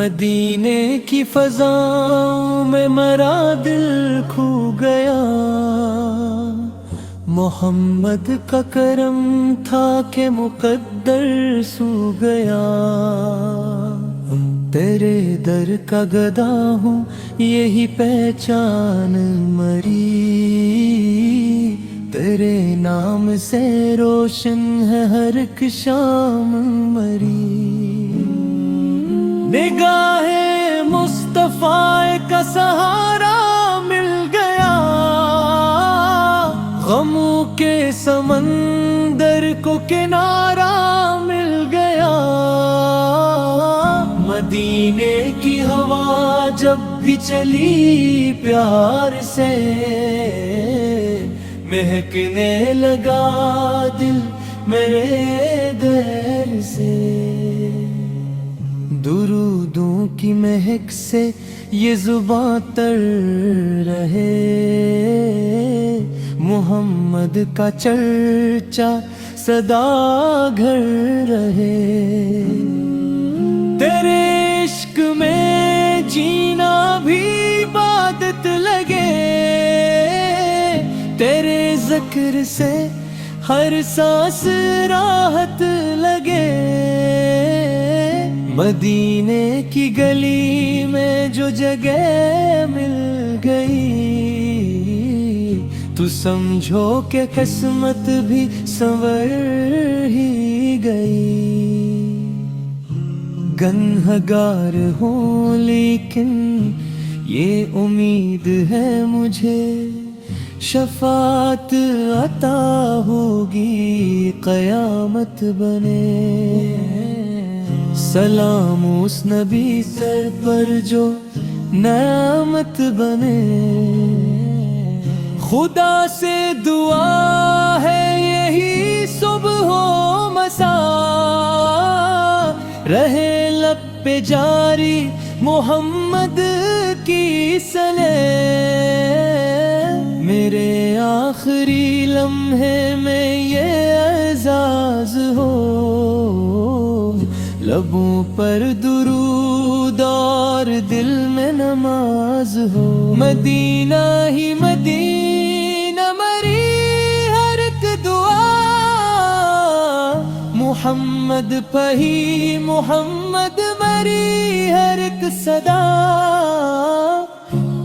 مدینے کی فضاؤں میں مرا دل کھو گیا، محمد کا کرم تھا کہ مقدر سو گیا۔ تیرے در کا گدا ہوں یہی پہچان مری، تیرے نام سے روشن ہے ہر ایک شام مری۔ نگاہ مصطفیٰ کا سہارا مل گیا، غموں کے سمندر کو کنارہ مل گیا۔ مدینے کی ہوا جب بھی چلی پیار سے، مہکنے لگا دل میرے در سے۔ درودوں کی مہک سے یہ زباں تر رہے، محمد کا چرچا سدا گھر رہے۔ تیرے عشق میں جینا بھی عبادت لگے، تیرے ذکر سے ہر سانس راحت لگے۔ مدینے کی گلی میں جو جگہ مل گئی، تو سمجھو کہ قسمت بھی سنور ہی گئی۔ گنہگار ہوں لیکن یہ امید ہے مجھے، شفاعت عطا ہوگی قیامت بنے۔ سلام اس نبی سر پر جو نعمت بنے، خدا سے دعا ہے یہی صبح و مساء، رہے لب پہ جاری محمد کی صلح۔ میرے آخری لمحے میں یہ اعزاز ہو، لبوں پر درود اور دل میں نماز ہو۔ مدینہ ہی مدینہ مری ہر ایک دعا، محمد پہی محمد مری ہر ایک صدا۔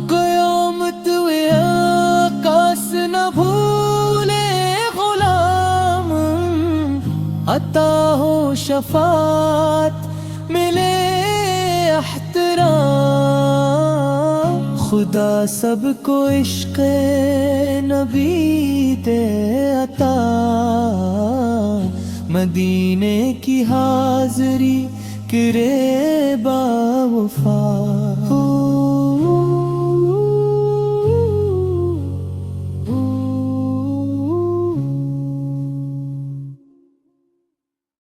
قیامت آقاس نہ بھولے غلام، عطا ہو شفاعت ملے احترام۔ خدا سب کو عشق نبی دے عطا، مدینے کی حاضری کرے با وفا۔